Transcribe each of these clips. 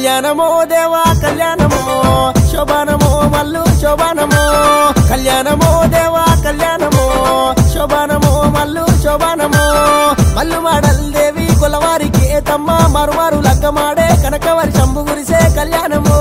కళ్యాణమో దేవా కళ్యాణమో శోభానమో మల్లు శోభానమో కళ్యాణమో దేవా కళ్యాణమో శోభానమో మల్లు శోభానమో మల్లు మాడల్ దేవి కొలవారికి తమ్మ మరుమారు లగ్గమాడే కనకవరి శంభు గురిసే కళ్యాణమో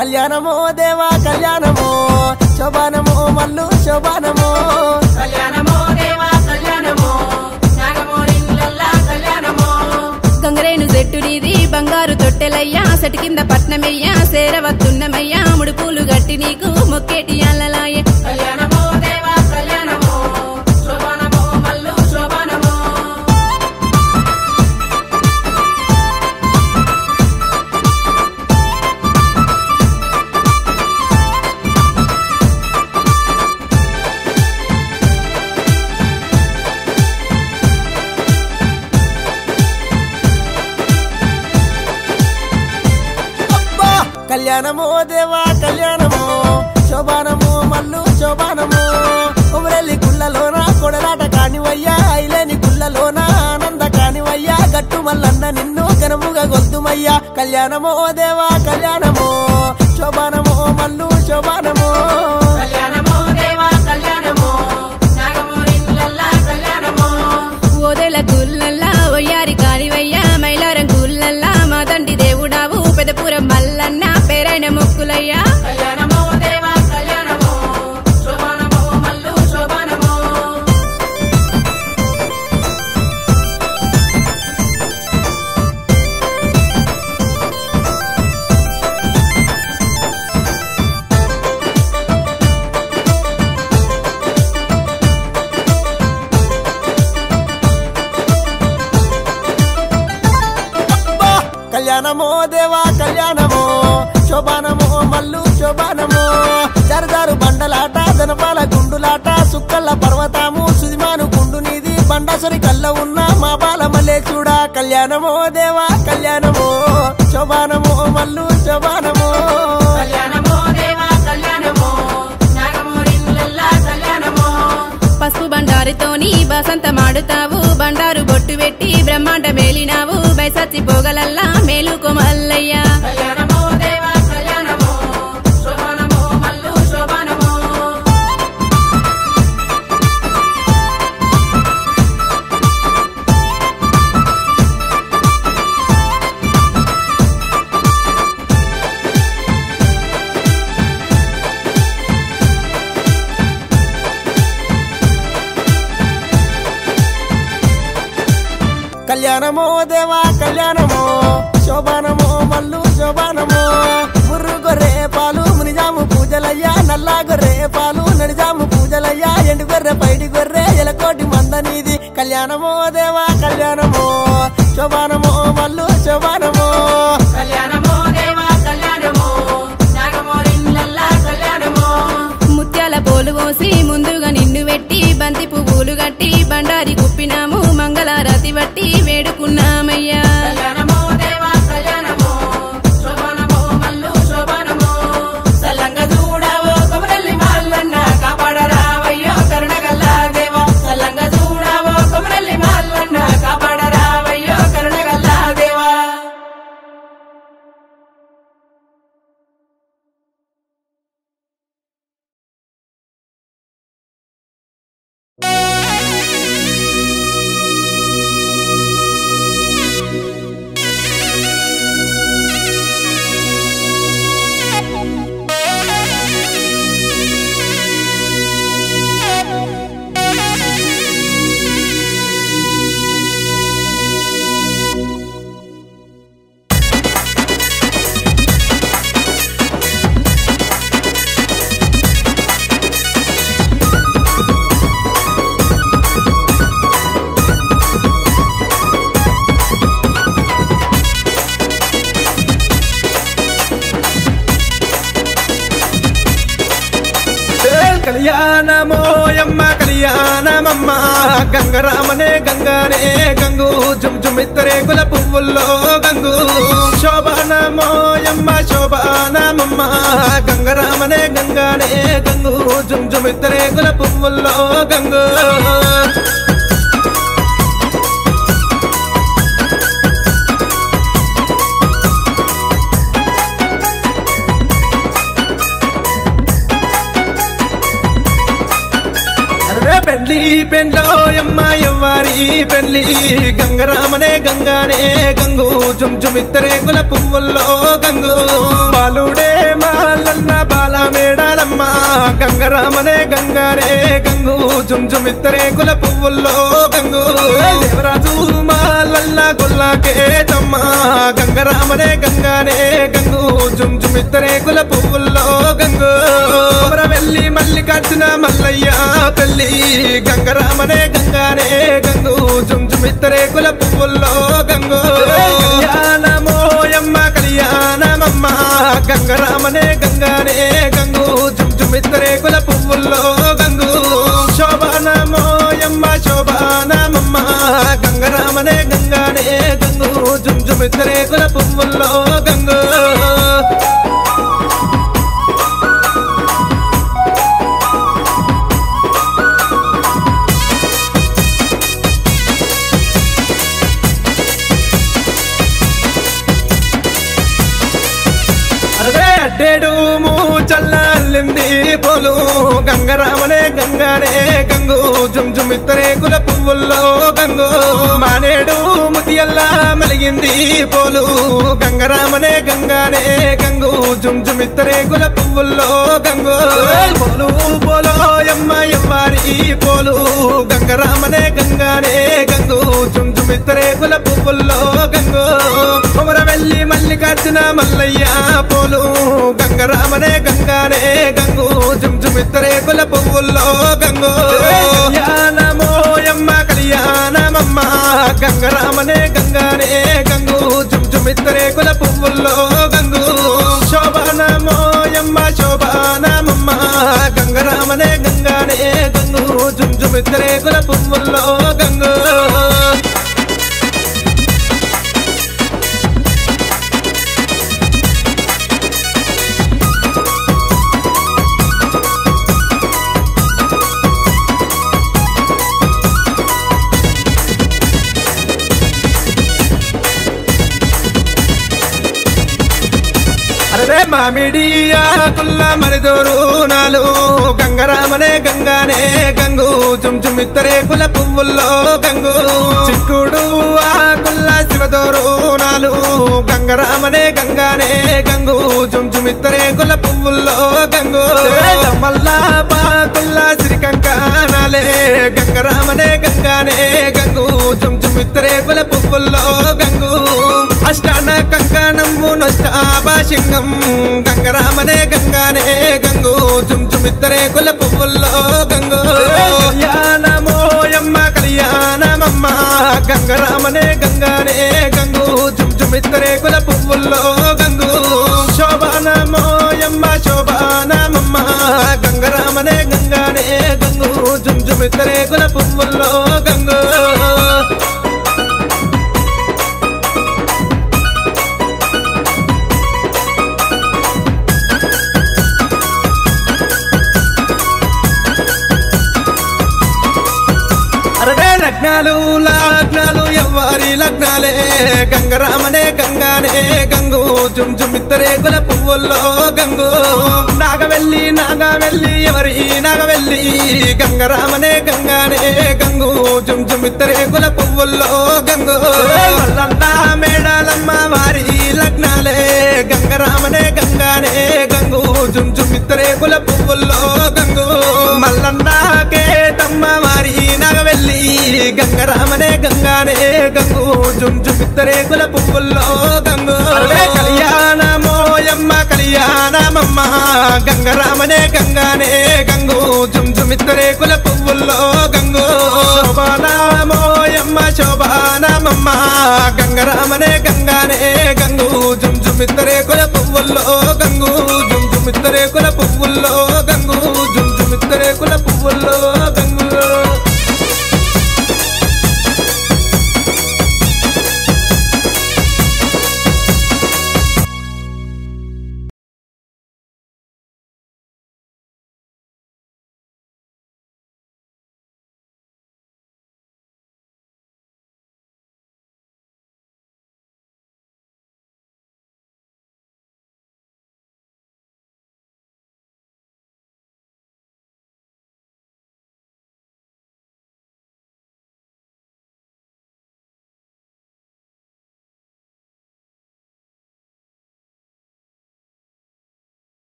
కళ్యాణమో దేవా కళ్యాణమో శోభానమో మల్లు శోభానమో కళ్యాణమో దేవా కళ్యాణమో నాగమోరిల్లల్లా కళ్యాణమో గంగరేను చెట్టు నీది బంగారు తొట్టెలయ్యా సెటి కింద పట్నమయ్యా సేరవత్తున్నమయ్యా ముడుపులు గట్టి నీకు మొక్కేటి అల్లలాయే కళ్యాణమో దేవా కళ్యాణమో శోభానమో మల్లు శోభానమో కళ్యాణమో దేవా కళ్యాణమో శోభానమో మల్లు శోభానమో ఉమరెల్లి గుళ్ళలోన కొడలాట కానివయ్యా ఐలేని గుళ్ళలోన ఆనంద కానివయ్యా గట్టు మల్లన్న నిన్ను గనముగా గొద్దుమయ్యా కళ్యాణమో దేవా కళ్యాణమో శోభానమో మల్లు శోభానమో కళ్యాణమో దేవా కళ్యాణమో నాగమోరిల్లల్లా కళ్యాణమో ఓదెల గుల్లల్లా ఒయ్యారి కానివయ్యా మైలారం గుల్లల్లా మా తండ్రి దేవుడావు పెదపురం మల్లన్న పేరైన మొక్కులయ్యా కళ్యాణమో దేవా కళ్యాణమో శోభానమో మల్లు శోభానమో కళ్యాణమో దేవా కళ్యాణమో శోభానమో మల్లు శోభానమో జరదారు బండలాట జనపాల గుండులాట సుక్కల్ల పర్వతాము సుదిమాను గుండు నీది బండసరి కళ్ళ ఉన్న మా బాల మల్లే చూడా కళ్యాణమో దేవా కళ్యాణమో శోభానమో మల్లు శోభానమో కళ్యాణమో దేవా కళ్యాణమో నాగమోరిల్లల్లా కళ్యాణమో పసుపు బండారుతోని బసంత మాడుతావు బండారు బొట్టు పెట్టి బ్రహ్మాండ మేలినావు బైసచ్చి పోగలల్లా మేలుకో మల్లయ్యా కళ్యాణమో దేవా కళ్యాణమో శోభానమో మల్లు శోభానమో కళ్యాణమో దేవా కళ్యాణమో శోభానమో మల్లు శోభానమో ముర్రు గొర్రె పాలు మునిజాము పూజలయ్యా నల్లా గొర్రె పాలు నడిజాము పూజలయ్యా ఎండు గొర్రె పైడి గొర్రె ఎలకోటి మందనీది కళ్యాణమో దేవా కళ్యాణమో శోభానమో మల్లు శోభానమో కళ్యాణమో దేవా కళ్యాణమో నాగమోరిల్లల్లా కళ్యాణమో ముత్యాల పోలు పోసి ముందుగా నిన్ను పెట్టి బంతి పువ్వులు గట్టి బండారి కుప్పినాము మంగళారతి బట్టి వేడుకున్నామయ్యా కళ్యాణమో దేవా కళ్యాణమో శోభానమో మల్లు శోభానమో సల్లంగా చూడావో కొమరల్లి మల్లన్న కాపాడరావయ్యో కరుణగల్లా దేవా సల్లంగా చూడావో కొమరల్లి మల్లన్న కాపాడరావయ్యో కరుణగల్లా దేవా కళ్యాణమో యమ్మ కళ్యాణమమ్మ గంగరామనే గంగానే గంగు జుమ్ జుమ్ ఇద్దరే కుల పువ్వుల్లో గంగు శోభానమో యమ్మ శోభానమమ్మ గంగరామనే గంగానే గంగు జుమ్ జుమ్ ఇద్దరే కుల పువ్వుల్లో గంగు పెండ్లో ఎమ్మ ఎవ్వారి పెళ్లి గంగరామనే గంగానే గంగు జుమిత్తరే కుల పువ్వుల్లో గంగు బాలుడే మాలన్న బాల మేడాలమ్మ గంగరామనే గంగానే గంగు జుమిత్తరే కుల పువ్వుల్లో గంగు దేవరాజు మాలన్న గుల్లాకే తమ్మ గంగరామనే గంగానే గంగు జుమిత్తరే కుల పువ్వుల్లో గంగు వెళ్ళి మల్లికార్జున మల్లయ్య పెళ్లి గంగరామనే గంగానే గంగు జుమిత్తరే కుల పువ్వుల్లో గంగు కళ్యాణమోయమ్మ కళ్యాణమమ్మ గంగరామనే గంగానే గంగు జుమిత్తరే కుల పువ్వుల్లో గంగు శోభానమోయమ్మ శోభానమమ్మ గంగరామనే గంగానే గంగు జుమిత్తరే కుల పువ్వుల్లో గంగు అడ్డేడు చల్లాలింది పోలు గంగరామనే గంగానే గంగు జుమిత్తరే కుల పువ్వుల్లో గంగు మానేడు ముతియల్లా మెలిగింది పోలు గంగరామనే గంగానే గంగు జుమిత్తరే కుల పువ్వుల్లో గంగు పోలు పోలో ఎమ్మ ఎవ్వారి పోలు గంగరామనే గంగానే గంగు జుమిత్తరే కుల పువ్వుల్లో గంగు కొమరవెల్లి మల్లికార్జున మల్లయ్య పోలు గంగరామనే గంగానే గంగు జుమిత్తరే కుల పువ్వుల్లో గంగు కళ్యాణమోయమ్మ కళ్యాణమమ్మ గంగరామనే గంగానే గంగు జుమిత్తరే కుల పువ్వుల్లో గంగు శోభానమోయమ్మ శోభానమమ్మ గంగరామనే గంగానే గంగు జుమిత్తరే కుల పువ్వుల్లో గంగు అరే మామిడియా కుల్ల మరిదోరు నాలు గంగరామనే గంగానే గంగు జుమిత్తరే కుల పువ్వుల్లో గంగు చిక్కుడు ఆ కుల్ల శివదోరు నాలు గంగరామనే గంగానే గంగు జుమిత్తరే కుల పువ్వుల్లో గంగు మల్లా పాకుల్ల శ్రీకంకానాలే గంగరామనే గంగానే గంగు జుమిత్తరే కుల పువ్వుల్లో గంగు అష్టాన కంకణము నష్టాభాషింగం గంగరామనే గంగానే గంగు జుమిత్తరే కుల పువ్వుల్లో గంగు కళ్యాణమోయమ్మ కళ్యాణమమ్మ గంగరామనే గంగానే గంగు జుమిత్తరే కుల పువ్వుల్లో గంగు శోభానమోయమ్మ శోభానమమ్మ గంగరామనే గంగానే గంగు జుమిత్తరే కుల పువ్వుల్లో గంగు లగ్నాలు లగ్నాలు ఎవ్వారి లగ్నాలే గంగరామనే గంగానే గంగు జుమిత్తరే కుల పువ్వుల్లో గంగు నాగవెల్లి నాగవెల్లి ఎవరి నాగవెల్లి గంగరామనే గంగానే గంగు జుమిత్తరే కుల పువ్వుల్లో గంగు మల్లన్న మేడాలమ్మ వారి లగ్నాలే గంగరామనే గంగానే గంగు జుమిత్తరే కుల పువ్వుల్లో గంగు మల్లన్న కేతమ్మ వారి నాగవెల్లి గంగరామనే గంగానే గంగు జుమిత్తరే కుల పువ్వుల్లో గంగు కళ్యాణమోయమ్మ కళ్యాణమమ్మ గంగరామనే గంగానే గంగు జుమిత్తరే కుల పువ్వుల్లో గంగు శోభానమోయమ్మ శోభానమమ్మ గంగరామనే గంగానే గంగు జుమిత్తరే కుల పువ్వుల్లో గంగు జుమిత్తరే కుల పువ్వుల్లో